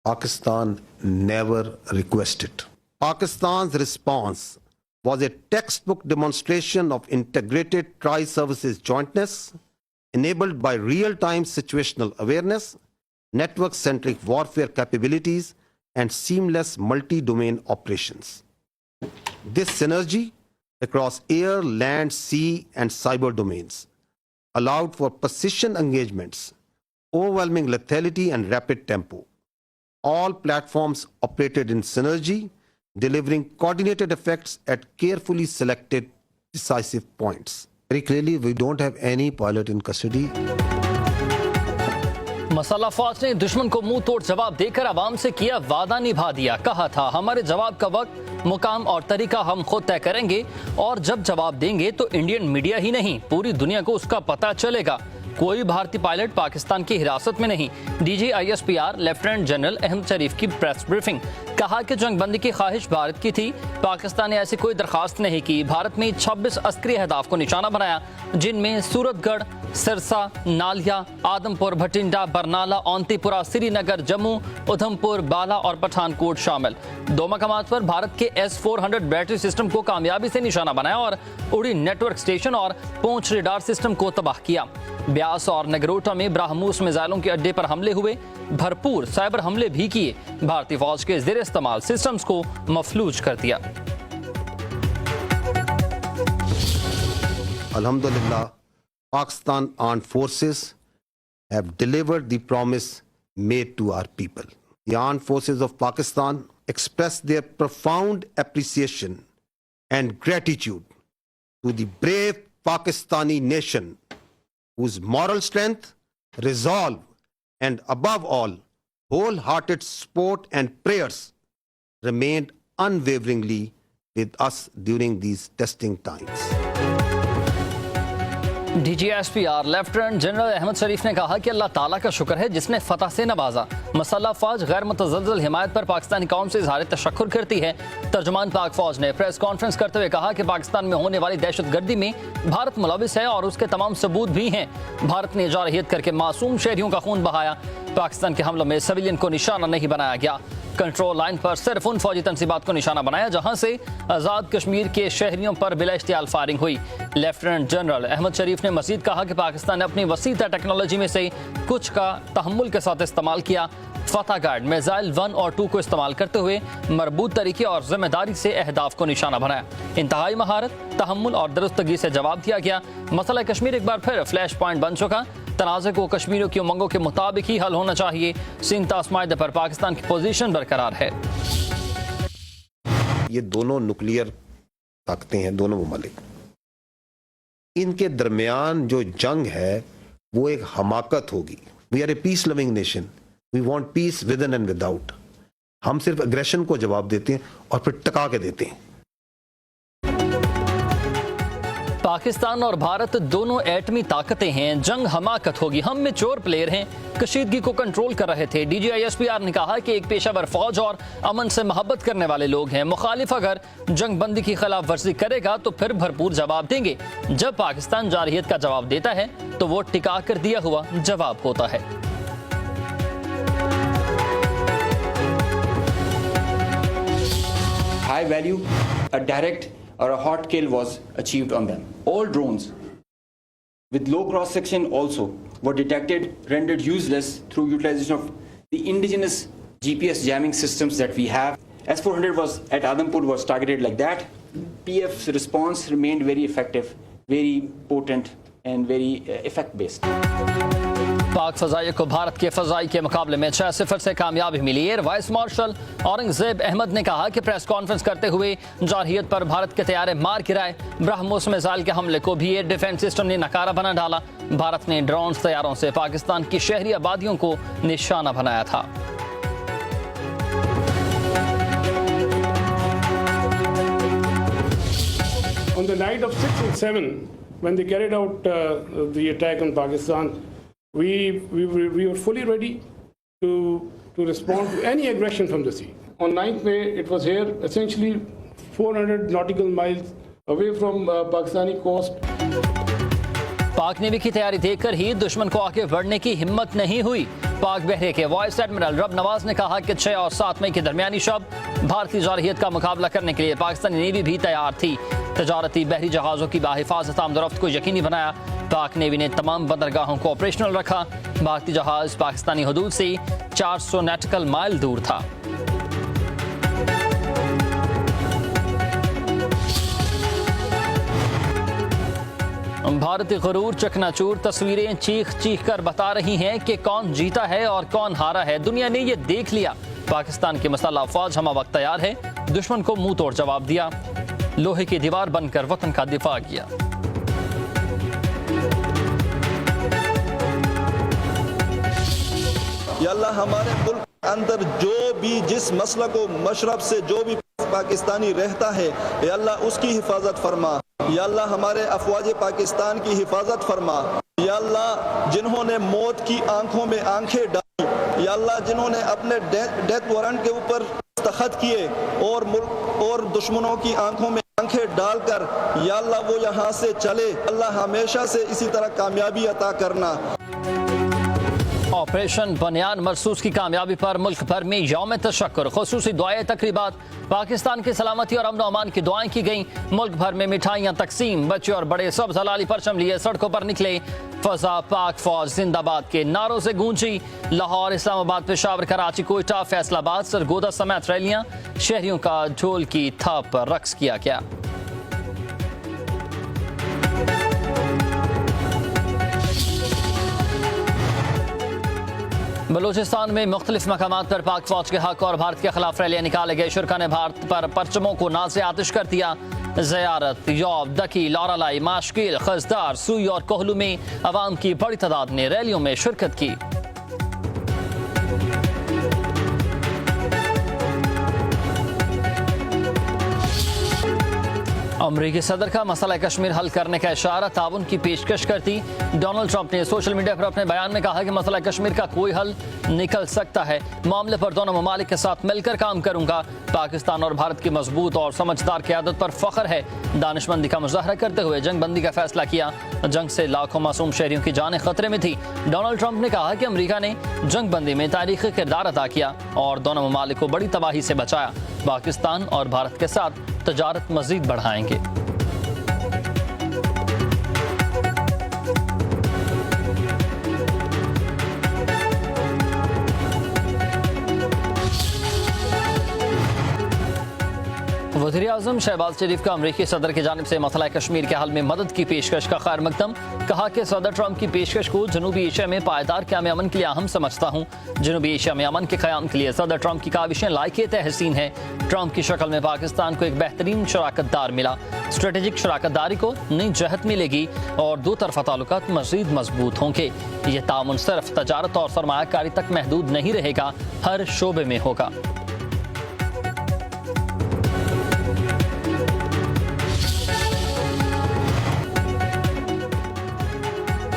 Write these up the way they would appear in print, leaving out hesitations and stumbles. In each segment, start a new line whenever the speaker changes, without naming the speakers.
Pakistan never requested. Pakistan's response was a textbook demonstration of integrated tri-services jointness, enabled by real-time situational awareness, network-centric warfare capabilities, and seamless multi-domain operations. This synergy across air, land, sea, and cyber domains allowed for precision engagements, overwhelming lethality, and rapid tempo. All platforms operated in synergy, delivering coordinated effects at carefully selected decisive points. Very clearly, we don't have any pilot in custody.
मसल्ह फौज ने दुश्मन को मुंह तोड़ जवाब देकर आवाम से किया वादा निभा दिया। कहा था हमारे जवाब का वक्त, मुकाम और तरीका हम खुद तय करेंगे और जब जवाब देंगे तो इंडियन मीडिया ही नहीं पूरी दुनिया को उसका पता चलेगा। कोई भारतीय पायलट पाकिस्तान की हिरासत में नहीं। DG ISPR lieutenant general Ahmed Sharif की प्रेस ब्रीफिंग। कहा कि जंगबंदी की ख्वाहिश भारत की थी, पाकिस्तान ने ऐसी कोई दरखास्त नहीं की। भारत ने 26 अस्करी अहदाफ को निशाना बनाया, जिनमें सूरतगढ़, सिरसा, नालिया, आदमपुर, भटिंडा, बरनाला, औंतीपुरा, श्रीनगर, जम्मू, उधमपुर, बाला और पठानकोट शामिल। दो मकामात पर भारत के S-400 बैटरी सिस्टम को कामयाबी से निशाना बनाया और उड़ी नेटवर्क स्टेशन और पूंछ रेडार सिस्टम को तबाह किया। ब्यास और नगरोटा में ब्राह्मोस मिसाइलों के अड्डे पर हमले हुए, भरपूर साइबर हमले भी किए। भारतीय फौज के ज़ेर इस्तेमाल सिस्टम्स को मफलूज कर दिया।
Alhamdulillah, Pakistan Armed Forces have delivered the promise made to our people. The Armed Forces of Pakistan express their profound appreciation and gratitude to the brave Pakistani nation, whose moral strength, resolve, and above all, wholehearted support and prayers remained unwaveringly with us during these testing times.
DGSPR lieutenant general Ahmed Sharif ने कहा कि अल्लाह ताला का शुक्र है जिसने फतह से नवाजा। मसल्ह फौज गैर मुतज़ल्ज़ल हिमायत पर पाकिस्तानी कौम से इज़हार तशक्कुर करती है। तर्जुमान पाक फौज ने प्रेस कॉन्फ्रेंस करते हुए कहा कि पाकिस्तान में होने वाली दहशतगर्दी में भारत मुलविस है और उसके तमाम सबूत भी हैं। भारत ने जारहियत करके मासूम शहरियों का खून बहाया। पाकिस्तान के हमलों में सिविलियन को निशाना नहीं बनाया गया। कंट्रोल लाइन पर सिर्फ उन फौजी तंसीबात को निशाना बनाया जहां से आज़ाद कश्मीर के शहरियों पर बिला इख्तियार फायरिंग हुई। लेफ्टिनेंट जनरल अहमद शरीफ ने मजीद कहा कि पाकिस्तान ने अपनी वसीता टेक्नोलॉजी में से कुछ का तहम्मुल के साथ इस्तेमाल किया। फतह गार्ड मिसाइल 1 और 2 को इस्तेमाल करते हुए मरबूत तरीके और जिम्मेदारी से अहदाफ को निशाना बनाया। इंतहाई महारत, तहम्मुल और दुरुस्तगी से जवाब दिया गया। मसला कश्मीर एक बार फिर फ्लैश पॉइंट बन चुका। तनाज़े को कश्मीरियों की उमंगों के मुताबिक ही हल होना चाहिए। सिंध तास्माइदे पर पाकिस्तान की पोजीशन बरकरार है।
ये दोनों न्यूक्लियर ताकतें हैं, दोनों ममालिक, इनके दरमियान जो जंग है वो एक हमाकत होगी। We are a peace loving nation, we want peace within and without. हम सिर्फ अग्रेशन को जवाब देते हैं और फिर टका के देते हैं।
पाकिस्तान और भारत दोनों एटमी ताकतें हैं, जंग हमाकत होगी। हम मैच्योर प्लेयर हैं, कशीदगी को कंट्रोल कर रहे थे। डीजी ISPR ने कहा कि एक पेशावर फौज और अमन से मोहब्बत करने वाले लोग हैं। मुखालिफ अगर जंग बंदी की खिलाफ वर्जी करेगा तो फिर भरपूर जवाब देंगे। जब पाकिस्तान जारहियत का जवाब देता है तो वो टिका कर दिया हुआ जवाब होता है।
High value, a direct or a hot kill was achieved on them. All drones with low cross section also were detected, rendered useless through utilization of the indigenous GPS jamming systems that we have. S-400 was at Adampur was targeted like that. PF's response remained very effective, very potent and very effect based.
पाक फजाइया को भारत के फजाई के मुकाबले में 6-0 से कामयाबी मिली। Air vice marshal Aurangzeb Ahmed ने कहा कि प्रेस कॉन्फ्रेंस करते हुए जारहियत पर भारत के तैयारे मार गिराए। ब्रह्मोस मिसाइल के हमले को भी एयर डिफेंस सिस्टम ने नकारा बना डाला। भारत ने ड्रोन तैयारों से पाकिस्तान की शहरी आबादियों को निशाना बनाया था।
On the night of 6 and 7, when they carried out the attack on Pakistan, we were fully ready to respond to any aggression from the sea. On 9th May, it was here, essentially 400 nautical miles away from Pakistani coast.
पाक navy की तैयारी देखकर ही दुश्मन को आगे बढ़ने की हिम्मत नहीं हुई। पाक बहरे के वाइस एडमिरल रब नवाज ने कहा कि 6 और 7 मई के दरमियानी शब भारतीय जारहियत का मुकाबला करने के लिए पाकिस्तानी नेवी भी तैयार थी। तजारती बहरी जहाज़ों की बाहिफाजत आमदरफ्त को यकीनी बनाया। पाक नेवी ने तमाम बंदरगाहों को ऑपरेशनल रखा। भारतीय जहाज पाकिस्तानी हदूद से 400 नॉटिकल माइल दूर था। भारतीय गरूर चकनाचूर तस्वीरें चीख चीख कर बता रही हैं कि कौन जीता है और कौन हारा है। दुनिया ने ये देख लिया। पाकिस्तान की मसाला फौज हमा वक्त तैयार है। दुश्मन को मुंह तोड़ जवाब दिया। लोहे की दीवार बनकर वतन का दिफा किया।
या अल्लाह हमारे मुल्क के अंदर जो भी जिस मसला को मशरब से जो भी पाकिस्तानी रहता है या अल्लाह उसकी हिफाजत फरमा। या अल्लाह हमारे अफवाज पाकिस्तान की हिफाजत फरमा। या अल्लाह जिन्होंने मौत की आंखों में आंखें डाली, या अल्लाह जिन्होंने अपने डेथ वारंट के ऊपर दस्तखत किए और मुल्क और दुश्मनों की आंखों में आंखें डालकर या अल्लाह वो यहाँ से चले, अल्लाह हमेशा से इसी तरह कामयाबी अता करना।
ऑपरेशन बनियान मरसूस की कामयाबी पर मुल्क भर में यौम तशक्कुर खुसूसी दुआएं तकरीबात। पाकिस्तान की सलामती और अमन अमान की दुआएं की गईं। मुल्क भर में मिठाइयां तकसीम। बच्चे और बड़े सब हलाली परचम लिए सड़कों पर निकले। फजा पाक फौज जिंदाबाद के नारों से गूंजी। लाहौर, इस्लामाबाद, पेशावर, कराची, कोयटा, फैसलाबाद, सरगोदा समेत रैलियां। शहरियों का ढोल की थाप पर रक्स किया गया। बलूचिस्तान में मुख्तलिफ मकामात पर पाक फौज के हक और भारत के खिलाफ रैलियां निकाले गए। शुरा ने भारत पर परचमों को नाज़े आतिश कर दिया। ज़ियारत, यौब, दकी, लौरालाई, माशकील, खजदार, सुई और कोहलू में अवाम की बड़ी तादाद ने रैलियों में शिरकत की। अमरीकी सदर का मसला कश्मीर हल करने का इशारा, ताउन की पेशकश करती। डोनाल्ड ट्रंप ने सोशल मीडिया पर अपने बयान में कहा कि मसला कश्मीर का कोई हल निकल सकता है। मामले पर दोनों ममालिक के साथ मिलकर काम करूंगा। पाकिस्तान और भारत की मजबूत और समझदार क़यादत पर फख्र है। दानिशमंदी का मुजाहरा करते हुए जंग बंदी का फैसला किया। जंग से लाखों मासूम शहरियों की जानें खतरे में थी। डोनाल्ड ट्रंप ने कहा कि अमरीका ने जंग बंदी में तारीखी किरदार अदा किया और दोनों ममालिक को बड़ी तबाही से बचाया। पाकिस्तान और भारत के साथ तजारत मजीद बढ़ाएंगे। वज़ीर आज़म शहबाज शरीफ का अमरीकी सदर की जानिब से मसला कश्मीर के हल में मदद की पेशकश का खैर मकदम। कहा कि सदर ट्रंप की पेशकश को जनूबी एशिया में पायदार क़याम अमन के लिए अहम समझता हूँ। जनूबी एशिया में अमन के क़याम के लिए सदर ट्रंप की काविशें लायक़े तहसीन है। ट्रंप की शक्ल में पाकिस्तान को एक बेहतरीन शराकतदार मिला। स्ट्रेटेजिक शराकतदारी को नई जहत मिलेगी और दो तरफा ताल्लुकात मज़ीद मजबूत होंगे। ये तामुन सिर्फ तजारत और सरमायाकारी तक महदूद नहीं रहेगा, हर शोबे में होगा।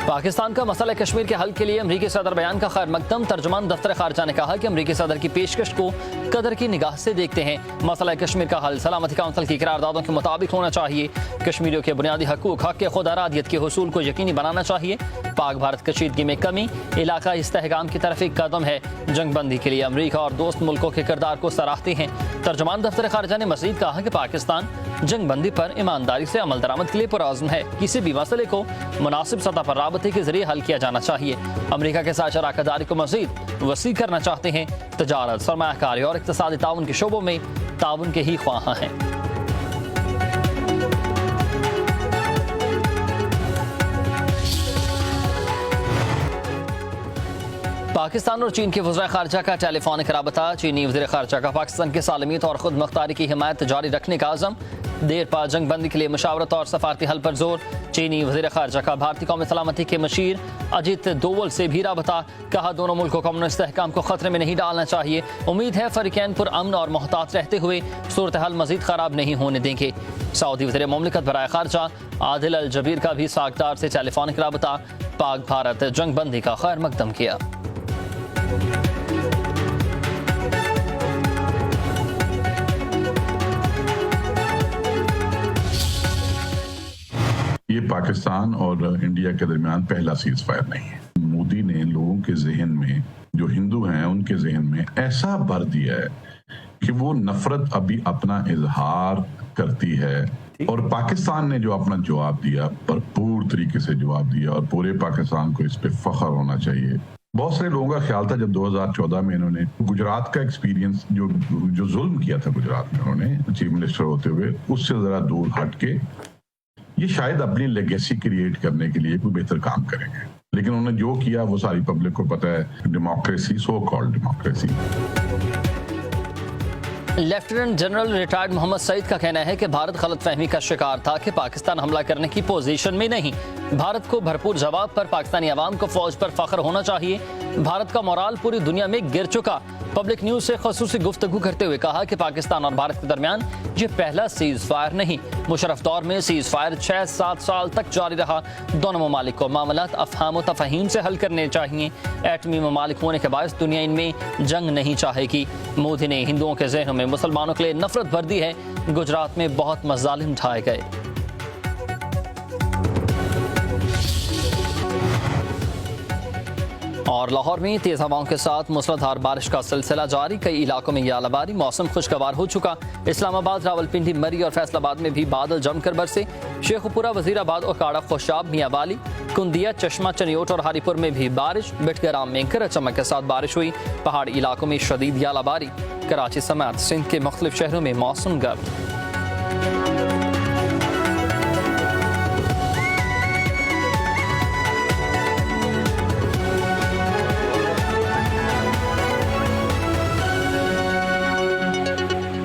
पाकिस्तान का मसला कश्मीर के हल के लिए अमरीकी सदर बयान का खैर मकदम। तर्जुमान दफ्तर खारजा ने कहा कि अमरीकी सदर की पेशकश को कदर की निगाह से देखते हैं। मसला कश्मीर का हल सलामती काउंसिल की करारदादों के मुताबिक होना चाहिए। कश्मीरियों के बुनियादी हकूक, हक खुद अरादियत के हुसूल को यकीनी बनाना चाहिए। पाक भारत कशीदगी में कमी इलाका इस्तेहकाम की तरफ एक कदम है। जंग बंदी के लिए अमरीका और दोस्त मुल्कों के किरदार को सराहते हैं। तर्जुमान दफ्तर खारजा ने मजीद कहा कि पाकिस्तान जंग बंदी पर ईमानदारी से अमल दरामद के लिए पुरअज़्म है। किसी भी मसले को मुनासिब सतह पर राबते के जरिए हल किया जाना चाहिए। अमरीका के साथ शराकतदारी को मजीद वसी करना चाहते हैं। तजारत, सरमायाकारी और इक़्तिसादी ताउन के शोबों में ताउन के ही ख्वाह हैं। पाकिस्तान और चीन के वज़ीर ख़ारजा का टेलीफोनिक राबता। चीनी वज़ीर ख़ारजा का पाकिस्तान की सालमियत और खुद मुख्तारी की हिमायत जारी रखने का आज़म। देर पा जंग बंदी के लिए मशावरत और सफारती हल पर जोर। चीनी वज़ीर ख़ारजा का भारतीय कौमी सलामती के मशीर अजित डोवल से भी राबता। कहा दोनों मुल्कों को अमन इस्तेहकाम को खतरे में नहीं डालना चाहिए। उम्मीद है फ़रीक़ैन पुरअमन और मोहतात रहते हुए सूरत हाल मज़ीद ख़राब नहीं होने देंगे। सऊदी वज़ीर मुमलिकत बराए ख़ारजा आदिल अल जबीर का भी सागदार से टेलीफोनिक राबता। पाक भारत जंग बंदी का खैर मकदम किया।
ये पाकिस्तान और इंडिया के दरमियान पहला सीज फायर नहीं है। मोदी ने लोगों के जहन में, जो हिंदू हैं उनके जहन में ऐसा भर दिया है कि वो नफरत अभी अपना इजहार करती है। और पाकिस्तान ने जो अपना जवाब दिया, भरपूर तरीके से जवाब दिया, और पूरे पाकिस्तान को इस पे फख्र होना चाहिए। बहुत सारे लोगों का ख्याल था जब 2014 में इन्होंने गुजरात का एक्सपीरियंस, जो जुल्म किया था गुजरात में उन्होंने चीफ मिनिस्टर होते हुए, उससे जरा दूर हट के ये शायद अपनी लेगेसी क्रिएट करने के लिए कोई बेहतर काम करेंगे। लेकिन उन्होंने जो किया वो सारी पब्लिक को पता है। Democracy, so called democracy.
Lieutenant general retired Mohammad Saeed का कहना है कि भारत गलतफहमी का शिकार था कि पाकिस्तान हमला करने की पोजीशन में नहीं। भारत को भरपूर जवाब पर पाकिस्तानी अवाम को फौज पर फख्र होना चाहिए। भारत का मोराल पूरी दुनिया में गिर चुका। पब्लिक न्यूज से खसूसी गुफ्तगू करते हुए कहा कि पाकिस्तान और भारत के दरमियान ये पहला सीज फायर नहीं। मुशर्रफ दौर में सीज फायर 6-7 साल तक जारी रहा। दोनों ममालिक को मामलात अफहाम तफहीम से हल करने चाहिए। एटमी ममालिक होने के बायस दुनिया इनमें जंग नहीं चाहेगी। मोदी ने हिंदुओं के जहनों में मुसलमानों के लिए नफरत भर दी है। गुजरात में बहुत मजालिम ढाए गए। और लाहौर में तेज हवाओं के साथ मूसलाधार बारिश का सिलसिला जारी। कई इलाकों में यालाबारी, मौसम खुशगवार हो चुका। इस्लामाबाद, रावलपिंडी, मरी और फैसलाबाद में भी बादल जमकर बरसे। शेखुपुरा, वजीराबाद, ओकाड़ा, खुशाब, मियावाली, कुंदिया, चश्मा, चनियोट और हारीपुर में भी बारिश। बिटगराम में गरज चमक के साथ बारिश हुई। पहाड़ी इलाकों में शदीद यालाबारी। कराची समेत सिंध के मुख्तलिफ शहरों में मौसम गर्म।